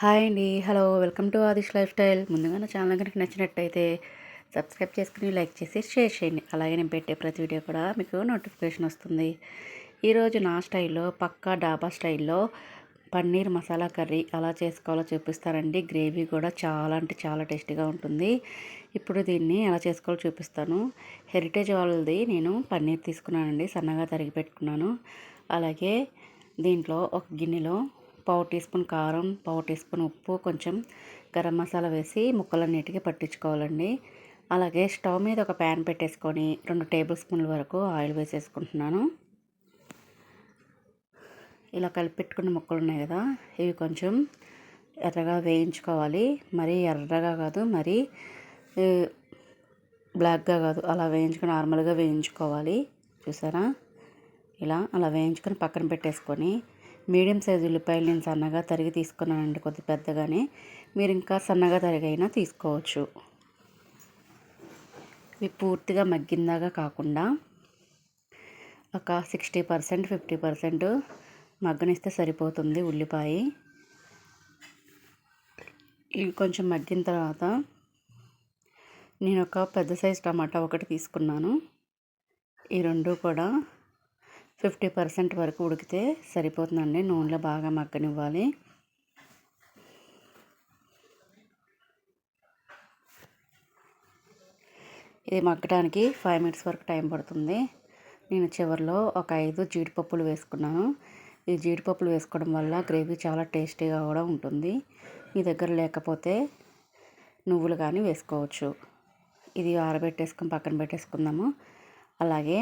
Hi అండి. Hello! Welcome to Adish life style. ముందుగా నా ఛానల్ కనుక నచ్చినట్టయితే సబ్స్క్రైబ్ చేసుకుని, లైక్ చేసి, షేర్ చేయండి. అలాగే నేను పెట్టే ప్రతి వీడియో కూడా మీకు నోటిఫికేషన్ వస్తుంది. ఈరోజు నా స్టైల్లో పక్కా డాబా స్టైల్లో పన్నీర్ మసాలా కర్రీ ఎలా చేసుకోవాలో చూపిస్తానండి. గ్రేవీ కూడా చాలా అంటే చాలా టేస్టీగా ఉంటుంది. ఇప్పుడు దీన్ని ఎలా చేసుకోవాలో చూపిస్తాను. హెరిటేజ్ వాళ్ళది నేను పన్నీర్ తీసుకున్నానండి. సన్నగా తరిగి పెట్టుకున్నాను. అలాగే దీంట్లో ఒక గిన్నెలో పావు టీ స్పూన్ కారం, పావు టీ స్పూన్ ఉప్పు, కొంచెం గరం మసాలా వేసి ముక్కలన్నిటికీ పట్టించుకోవాలండి. అలాగే స్టవ్ మీద ఒక ప్యాన్ పెట్టేసుకొని 2 టేబుల్ స్పూన్ల వరకు ఆయిల్ వేసేసుకుంటున్నాను. ఇలా కలిపి పెట్టుకున్న ముక్కలు ఉన్నాయి కదా, ఇవి కొంచెం ఎర్రగా వేయించుకోవాలి. మరీ ఎర్రగా కాదు, మరీ బ్లాక్గా కాదు, అలా వేయించుకొని నార్మల్గా వేయించుకోవాలి. చూసారా, అలా వేయించుకొని పక్కన పెట్టేసుకొని మీడియం సైజు ఉల్లిపాయలు నేను సన్నగా తరిగి తీసుకున్నానండి. కొద్ది పెద్దగానే, మీరు ఇంకా సన్నగా తరిగైనా తీసుకోవచ్చు. ఇవి పూర్తిగా మగ్గిందాగా కాకుండా ఒక 60% 50% మగ్గనిస్తే సరిపోతుంది ఉల్లిపాయ. ఇవి కొంచెం మగ్గిన తర్వాత నేను ఒక పెద్ద సైజు టమాటా ఒకటి తీసుకున్నాను. ఈ రెండు కూడా 50% వరకు ఉడికితే సరిపోతుందండి. నూనెలో బాగా మగ్గనివ్వాలి. ఇది మగ్గడానికి 5 మినిట్స్ వరకు టైం పడుతుంది. నేను చివరిలో ఒక 5 జీడిపప్పులు వేసుకున్నాను. ఈ జీడిపప్పులు వేసుకోవడం వల్ల గ్రేవీ చాలా టేస్టీగా కూడా ఉంటుంది. మీ దగ్గర లేకపోతే నువ్వులు కానీ వేసుకోవచ్చు. ఇది ఆరబెట్టేసుకొని పక్కన పెట్టేసుకుందాము. అలాగే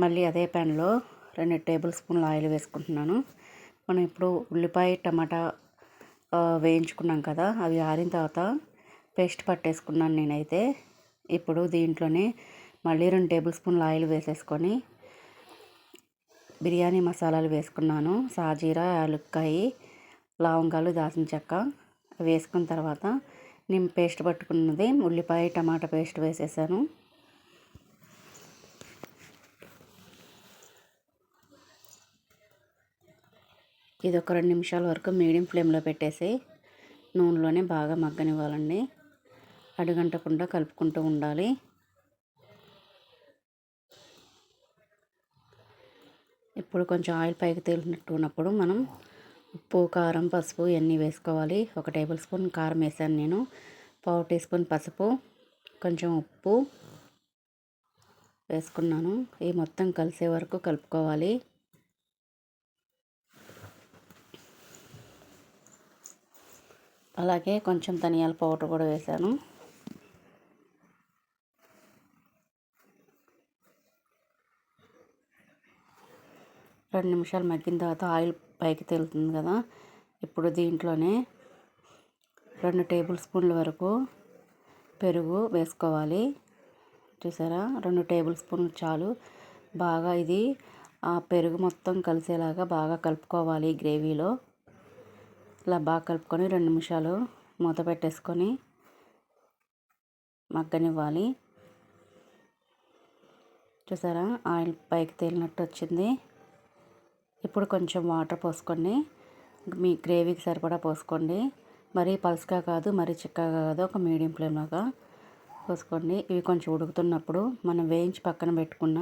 మళ్ళీ అదే ప్యాన్లో 2 టేబుల్ స్పూన్ల ఆయిల్ వేసుకుంటున్నాను. మనం ఇప్పుడు ఉల్లిపాయ టమాటా వేయించుకున్నాం కదా, అవి ఆరిన తర్వాత పేస్ట్ పట్టేసుకున్నాను నేనైతే. ఇప్పుడు దీంట్లోనే మళ్ళీ 2 టేబుల్ స్పూన్ల ఆయిల్ వేసేసుకొని బిర్యానీ మసాలాలు వేసుకున్నాను. సాజీరా, యాలక్కాయ, లవంగాలు, దాల్చిన చెక్క వేసుకున్న తర్వాత నేను పేస్ట్ పట్టుకున్నది ఉల్లిపాయ టమాటా పేస్ట్ వేసేసాను. ఇది ఒక 2 నిమిషాల వరకు మీడియం ఫ్లేమ్లో పెట్టేసి నూనెలోనే బాగా మగ్గనివ్వాలండి. అడుగంటకుండా కలుపుకుంటూ ఉండాలి. ఇప్పుడు కొంచెం ఆయిల్ పైకి తేలినట్టు ఉన్నప్పుడు మనం ఉప్పు, కారం, పసుపు ఇవన్నీ వేసుకోవాలి. 1 టేబుల్ స్పూన్ కారం వేసాను నేను. పావు టీ స్పూన్ పసుపు, కొంచెం ఉప్పు వేసుకున్నాను. ఇవి మొత్తం కలిసే వరకు కలుపుకోవాలి. అలాగే కొంచెం ధనియాల పౌడర్ కూడా వేసాను. రెండు నిమిషాలు మగ్గిన తర్వాత ఆయిల్ పైకి తేలుతుంది కదా, ఇప్పుడు దీంట్లోనే 2 టేబుల్ స్పూన్ల వరకు పెరుగు వేసుకోవాలి. చూసారా, 2 టేబుల్ స్పూన్లు చాలు. బాగా ఇది ఆ పెరుగు మొత్తం కలిసేలాగా బాగా కలుపుకోవాలి. గ్రేవీలో ఇలా బాగా కలుపుకొని 2 నిమిషాలు మూత పెట్టేసుకొని మగ్గనివ్వాలి. చూసారా, ఆయిల్ పైకి తేలినట్టు వచ్చింది. ఇప్పుడు కొంచెం వాటర్ పోసుకోండి. మీ గ్రేవీకి సరిపడా పోసుకోండి. మరీ పలుచగా కాదు, మరీ చిక్కగా కాదు, ఒక మీడియం ఫ్లేమ్లాగా పోసుకోండి. ఇవి కొంచెం ఉడుకుతున్నప్పుడు మనం వేయించి పక్కన పెట్టుకున్న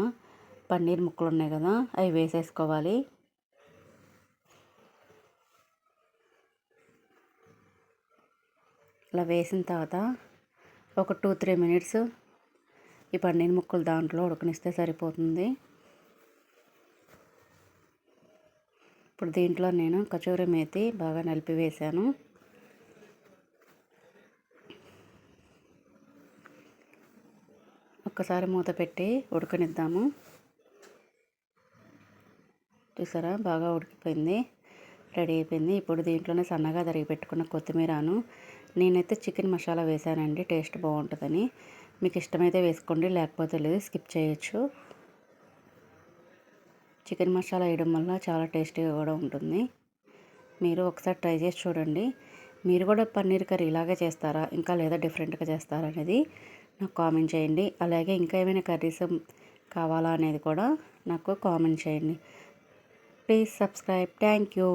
పన్నీర్ ముక్కలు ఉన్నాయి కదా, అవి వేసేసుకోవాలి. ఇలా వేసిన తర్వాత ఒక 2-3 మినిట్స్ ఈ పన్నీర్ ముక్కలు దాంట్లో ఉడకనిస్తే సరిపోతుంది. ఇప్పుడు దీంట్లో నేను కచూరి మేతి బాగా నలిపి వేసాను. ఒక్కసారి మూత పెట్టి ఉడకనిద్దాము. చూసారా, బాగా ఉడికిపోయింది, రెడీ అయిపోయింది. ఇప్పుడు దీంట్లోనే సన్నగా తరిగి పెట్టుకున్న కొత్తిమీరను, నేనైతే చికెన్ మసాలా వేసానండి, టేస్ట్ బాగుంటుందని. మీకు ఇష్టమైతే వేసుకోండి, లేకపోతే లేదు, స్కిప్ చేయొచ్చు. చికెన్ మసాలా వేయడం వల్ల చాలా టేస్టీగా కూడా ఉంటుంది. మీరు ఒకసారి ట్రై చేసి చూడండి. మీరు కూడా పన్నీర్ కర్రీ ఇలాగే చేస్తారా, ఇంకా లేదా డిఫరెంట్గా చేస్తారా అనేది నాకు కామెంట్ చేయండి. అలాగే ఇంకా ఏమైనా కర్రీస్ కావాలా అనేది కూడా నాకు కామెంట్ చేయండి. Please subscribe. Thank you.